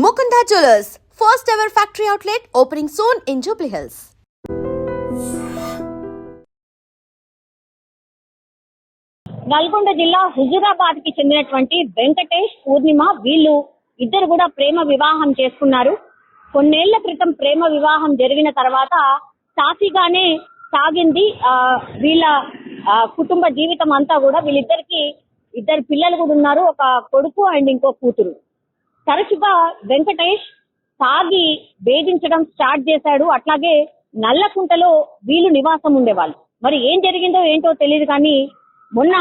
Mukunda Jewelers, first ever factory outlet opening soon in Jubilee Hills. Nalgonda జిల్లా హుజూరాబాద్ కి చెందినటువంటి వెంకటేష్ పూర్ణిమ వీళ్ళు ఇద్దరు కూడా ప్రేమ వివాహం చేసుకున్నారు. కొన్నేళ్ల క్రితం ప్రేమ వివాహం జరిగిన తర్వాత సాఫీగానే సాగింది వీళ్ళ కుటుంబ జీవితం అంతా కూడా. వీళ్ళిద్దరికి ఇద్దరు పిల్లలు కూడా ఉన్నారు, ఒక కొడుకు అండ్ ఇంకో కూతురు. తరచుగా వెంకటేష్ తాగి వేధించడం స్టార్ట్ చేశాడు. అట్లాగే నల్లకుంటలో వీళ్ళు నివాసం ఉండేవాళ్ళు. మరి ఏం జరిగిందో ఏంటో తెలియదు కానీ మొన్న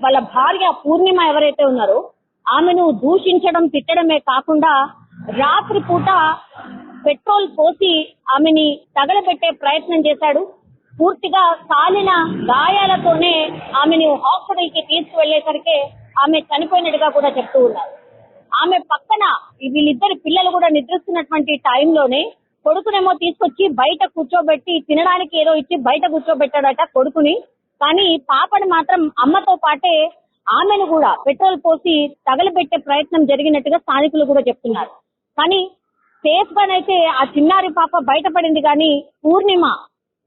వాళ్ళ భార్య పూర్ణిమ ఎవరైతే ఉన్నారో ఆమెను దూషించడం తిట్టడమే కాకుండా రాత్రి పూట పెట్రోల్ పోసి ఆమెని తగలబెట్టే ప్రయత్నం చేశాడు. పూర్తిగా కాలిన గాయాలతోనే ఆమెను హాస్పిటల్ కి తీసుకువెళ్లేసరికి ఆమె చనిపోయినట్టుగా కూడా చెప్తూ ఉన్నారు. ఆమె పక్కన వీళ్ళిద్దరు పిల్లలు కూడా నిద్రిస్తున్నటువంటి టైంలోనే కొడుకునేమో తీసుకొచ్చి బయట కూర్చోబెట్టి తినడానికి ఏదో ఇచ్చి బయట కూర్చోబెట్టాడట కొడుకుని. కానీ పాపని మాత్రం అమ్మతో పాటే ఆమెను కూడా పెట్రోల్ పోసి తగలబెట్టే ప్రయత్నం జరిగినట్టుగా స్థానికులు కూడా చెప్తున్నారు. కానీ సేఫ్ గానైతే ఆ చిన్నారి పాప బయటపడింది. కానీ పూర్ణిమ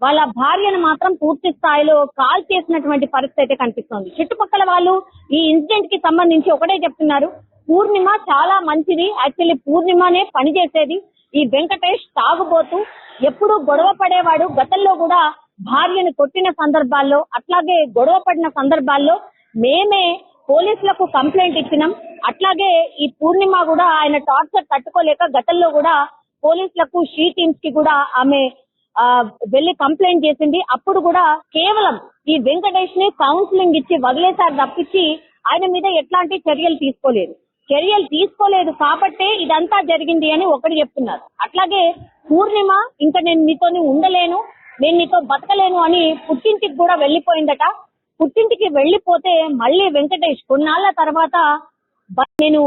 వాళ్ళ భార్యను మాత్రం పూర్తి స్థాయిలో కాల్ చేసినటువంటి పరిస్థితి అయితే కనిపిస్తోంది. చుట్టుపక్కల వాళ్ళు ఈ ఇన్సిడెంట్ కి సంబంధించి ఒకటే చెప్తున్నారు, పూర్ణిమ చాలా మంచిది, యాక్చువల్లీ పూర్ణిమనే పనిచేసేది. ఈ వెంకటేష్ తాగుబోతూ ఎప్పుడూ గొడవ పడేవాడు. గతంలో కూడా భార్యను కొట్టిన సందర్భాల్లో అట్లాగే గొడవ పడిన సందర్భాల్లో మేమే పోలీసులకు కంప్లైంట్ ఇచ్చినాం. అట్లాగే ఈ పూర్ణిమ కూడా ఆయన టార్చర్ తట్టుకోలేక గతంలో కూడా పోలీసులకు షీ టీమ్స్ కి కూడా ఆమె వెళ్లి కంప్లైంట్ చేసింది. అప్పుడు కూడా కేవలం ఈ వెంకటేష్ ని కౌన్సిలింగ్ ఇచ్చి వదిలేసారు తప్పించి ఆయన మీద ఎట్లాంటి చర్యలు తీసుకోలేదు కాబట్టే ఇదంతా జరిగింది అని ఒకటి చెప్తున్నారు. అట్లాగే పూర్ణిమ ఇంకా నేను నీతోని ఉండలేను, నేను నీతో బతకలేను అని పుట్టింటికి కూడా వెళ్లిపోయిందట. పుట్టింటికి వెళ్లిపోతే మళ్ళీ వెంకటేష్ కొన్నాళ్ల తర్వాత నేను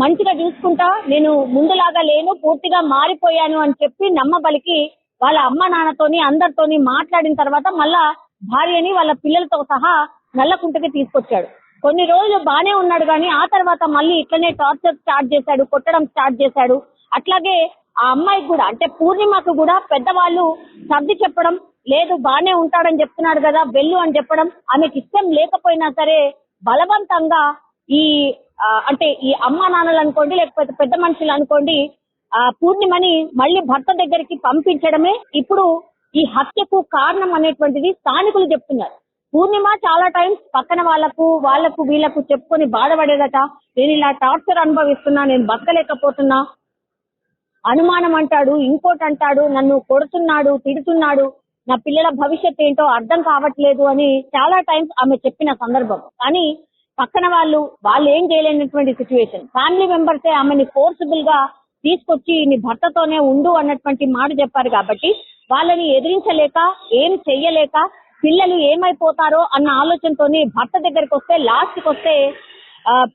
మంచిగా చూసుకుంటా, నేను ముందులాగా లేను, పూర్తిగా మారిపోయాను అని చెప్పి నమ్మబలికి వాళ్ళ అమ్మ నాన్నతోని అందరితోని మాట్లాడిన తర్వాత మళ్ళా భార్యని వాళ్ళ పిల్లలతో సహా నల్లకుంటకి తీసుకొచ్చాడు. కొన్ని రోజులు బానే ఉన్నాడు కానీ ఆ తర్వాత మళ్ళీ ఇట్లనే టార్చర్ స్టార్ట్ చేశాడు, కొట్టడం స్టార్ట్ చేశాడు. అట్లాగే ఆ అమ్మాయికి కూడా అంటే పూర్ణిమకు కూడా పెద్దవాళ్ళు సర్ది చెప్పడం లేదు, బానే ఉంటాడని చెప్తున్నాడు కదా వెళ్ళు అని చెప్పడం, ఆమెకి ఇష్టం లేకపోయినా సరే బలవంతంగా అంటే ఈ అమ్మా నాన్నలు అనుకోండి లేకపోతే పెద్ద మనుషులు అనుకోండి పూర్ణిమని మళ్ళీ భర్త దగ్గరికి పంపించడమే ఇప్పుడు ఈ హత్యకు కారణం అనేటువంటిది స్థానికులు చెప్తున్నారు. పూర్ణిమ చాలా టైమ్స్ పక్కన వాళ్ళకు వీళ్ళకు చెప్పుకొని బాధపడేదట. నేను ఇలా టార్చర్ అనుభవిస్తున్నా, నేను బతకలేకపోతున్నా, అనుమానం అంటాడు, ఇంకోటి అంటాడు, నన్ను కొడుతున్నాడు, తిడుతున్నాడు, నా పిల్లల భవిష్యత్ ఏంటో అర్థం కావట్లేదు అని చాలా టైమ్స్ ఆమె చెప్పిన సందర్భం. కానీ పక్కన వాళ్ళు ఏం చేయలేనటువంటి సిచ్యువేషన్. ఫ్యామిలీ మెంబర్సే ఆమెని ఫోర్సిబుల్ గా తీసుకొచ్చి నీ భర్తతోనే ఉండు అన్నటువంటి మాట చెప్పారు. కాబట్టి వాళ్ళని ఎదిరించలేక ఏం చెయ్యలేక పిల్లలు ఏమైపోతారో అన్న ఆలోచనతోని భర్త దగ్గరికి వస్తే లాస్ట్ కి వస్తే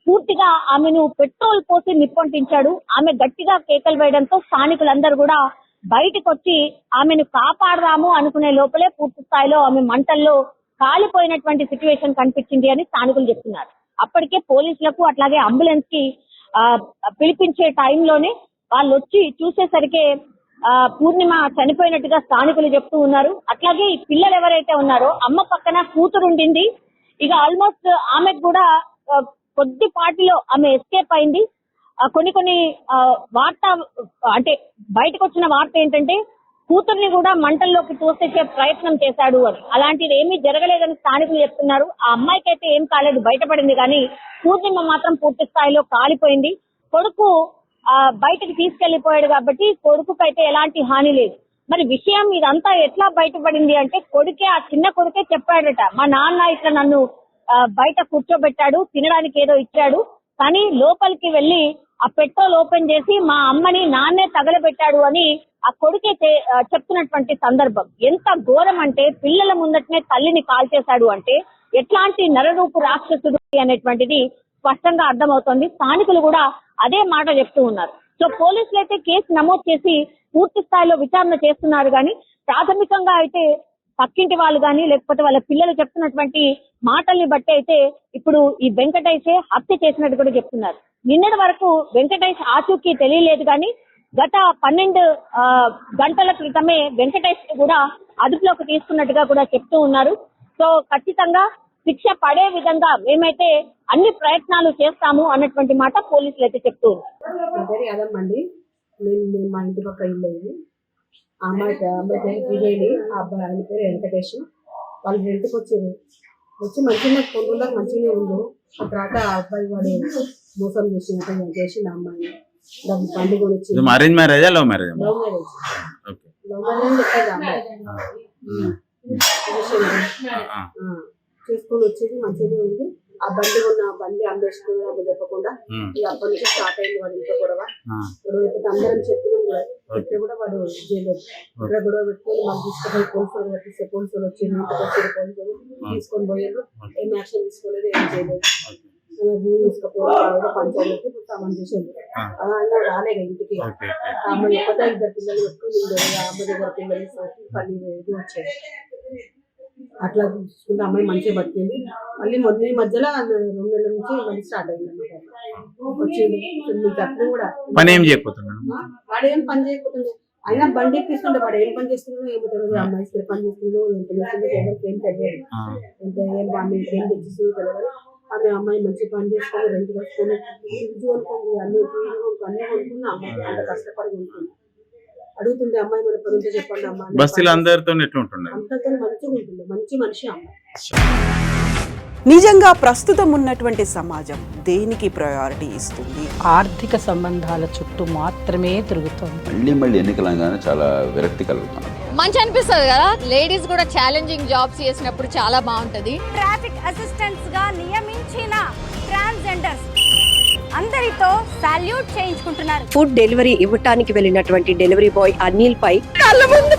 పూర్తిగా ఆమెను పెట్రోల్ పోసి నిప్పంటించాడు. ఆమె గట్టిగా కేకలు వేయడంతో స్థానికులందరూ కూడా బయటకు వచ్చి ఆమెను కాపాడదాము అనుకునే లోపలే పూర్తి స్థాయిలో ఆమె మంటల్లో కాలిపోయినటువంటి సిచ్యువేషన్ కనిపించింది అని స్థానికులు చెప్తున్నారు. అప్పటికే పోలీసులకు అట్లాగే అంబులెన్స్ కి పిలిపించే టైంలోనే వాళ్ళు వచ్చి చూసేసరికి పూర్ణిమ చనిపోయినట్టుగా స్థానికులు చెప్తూ ఉన్నారు. అట్లాగే ఈ పిల్లలు ఎవరైతే ఉన్నారో అమ్మ పక్కన కూతురు ఉండింది. ఇక ఆల్మోస్ట్ ఆమెకు కూడా కొద్దిపాటిలో ఆమె ఎస్కేప్ అయింది. కొన్ని వార్త అంటే బయటకు వచ్చిన వార్త ఏంటంటే కూతుర్ని కూడా మంటల్లోకి తోసేసే ప్రయత్నం చేశాడు అని. అలాంటిది ఏమీ జరగలేదని స్థానికులు చెప్తున్నారు. ఆ అమ్మాయికి అయితే ఏం కాలేదు, బయటపడింది. కానీ పూర్ణిమ మాత్రం పూర్తి స్థాయిలో కాలిపోయింది. కొడుకు బయటకు తీసుకెళ్లిపోయాడు కాబట్టి కొడుకుకైతే ఎలాంటి హాని లేదు. మరి విషయం ఇదంతా ఎట్లా బయటపడింది అంటే ఆ చిన్న కొడుకే చెప్పాడట, మా నాన్న ఇట్లా నన్ను బయట కూర్చోబెట్టాడు, తినడానికి ఏదో ఇచ్చాడు, కానీ లోపలికి వెళ్లి ఆ పెట్రోల్ ఓపెన్ చేసి మా అమ్మని నాన్నే తగలబెట్టాడు అని ఆ కొడుకే చెప్తున్నటువంటి సందర్భం. ఎంత ఘోరం అంటే పిల్లల ముందటనే తల్లిని కాల్చేశాడు అంటే ఎట్లాంటి నరరూపు రాక్షసుడు అనేటువంటిది స్పష్టంగా అర్థమవుతోంది. స్థానికులు కూడా అదే మాట చెప్తూ ఉన్నారు. సో పోలీసులు అయితే కేసు నమోదు చేసి పూర్తి స్థాయిలో విచారణ చేస్తున్నారు. కానీ ప్రాథమికంగా అయితే పక్కింటి వాళ్ళు కానీ లేకపోతే వాళ్ళ పిల్లలు చెప్తున్నటువంటి మాటల్ని బట్టి అయితే ఇప్పుడు ఈ వెంకటేషే హత్య చేసినట్టు కూడా చెప్తున్నారు. నిన్నటి వరకు వెంకటేష్ ఆచూకీ తెలియలేదు కానీ గత 12 గంటల క్రితమే వెంకటేష్ కూడా అదుపులోకి తీసుకున్నట్టుగా కూడా చెప్తూ ఉన్నారు. సో ఖచ్చితంగా శిక్ష పడే విధంగా మేమైతే అన్ని ప్రయత్నాలు చేస్తాము అన్నటువంటి మాట పోలీసులు అయితే చెప్తూ ఉన్నారు. అదమ్మండి నేను మా ఇంటి పక్క ఇల్లు ఇది. అమ్మాయి పేరు విజయని, ఆ అబ్బాయి ఆయన పేరు వెంకటేష్. వాళ్ళు రెంట్కి వచ్చి మంచిగా కొండలో మంచిగానే ఉండు. ఆ తర్వాత ఆ అబ్బాయి వాడు మోసం చేసిండు ఆ అమ్మాయిని. దాన్ని బండి కొనిచ్చి అరేంజ్ మ్యారేజా లవ్ మ్యారేజ్? లవ్ మ్యారేజ్ చెప్పేది అమ్మాయి చేసుకొని వచ్చేది మంచిగానే ఉంది. ఆ బండి ఉన్న బండి అమ్మేసుకుని అప్పుడు చెప్పకుండా ఇక అప్పటి నుంచి స్టార్ట్ అయింది వాడు ఇంట్లో గొడవ. గొడవ అందరం చెప్పినాం కూడా చెప్తే కూడా వాడు చేయలేదు. ఇక్కడ గొడవ పెట్టుకొని మాకు తీసుకుపోయి పోలీసులు పట్టిస్తే పోలీసులు వచ్చి ఇంటికి వచ్చి పోలీసులు తీసుకొని పోయారు. ఏం యాక్షన్ తీసుకోలేదు, ఏం చేయలేదు. భూమి తీసుకుపోయి పంచాయతీ సామాన్ చేసేది. అలా రాలే ఇంటికి. అమ్మాయి ఎక్కడో 2 పిల్లలు పెట్టుకుని అమ్మాయి దగ్గర పిల్లలు పని ఇది వచ్చేది. అట్లా చూసుకుంటే అమ్మాయి మంచిగా బతికింది. మళ్ళీ మొదటి మధ్యలో 2 నెలల నుంచి మళ్ళీ స్టార్ట్ అయింది అన్నమాట. వచ్చింది అప్పుడు కూడా పని ఏం చేయకపోతున్నాడు. వాడు ఏం పని చేయకపోతుండే. అయినా బండి ఎక్కిస్తుండే. వాడు ఏం పని చేస్తున్నాడో ఏమో తెలియదు. అమ్మాయి స్థిర పని చేస్తుందో ఏం తెలియదు. ఎవరికి ఏం తెలియదు. ఆమె ఏం తెచ్చిస్తుందో తెలియదు. ఆమె అమ్మాయి మంచి పని చేసుకొని రెండు కట్టుకొని ఫ్రిడ్జ్ కొనుక్కుంది, అన్ని కొనుక్కున్న అమ్మాయి అంత కష్టపడి కొనుక్కుంది. అడుగుతుండే అమ్మాయి మన పని ఉంటే చెప్పండి అమ్మ. బస్తీలో అందరితో ఎట్లా ఉంటుండే? అంతతో మంచిగా ఉంటుంది. మంచి మనిషి అమ్మాయి. నిజంగా ప్రస్తుతం ఉన్నటువంటి సమాజం దేనికి ప్రయారిటీ ఇస్తుంది? ఆర్థిక సంబంధాల చుట్టూ మాత్రమే తిరుగుతుంది. మళ్ళీ ఎన్నికలంగానే చాలా విరక్తి కలుగుతాం. మంచి అనిపిస్తుంది కదా, లేడీస్ కూడా ఛాలెంజింగ్ జాబ్స్ చేసినప్పుడు చాలా బాగుంటది. ట్రాఫిక్ అసిస్టెంట్స్ గా నియమించిన ట్రాన్స్జెండర్స్ అందరితో సాల్యూట్ చేయించుకుంటున్నారు. ఫుడ్ డెలివరీ ఇవ్వటానికి వెళ్ళినటువంటి డెలివరీ బాయ్ అనిల్ పై కళ్ళ ముందు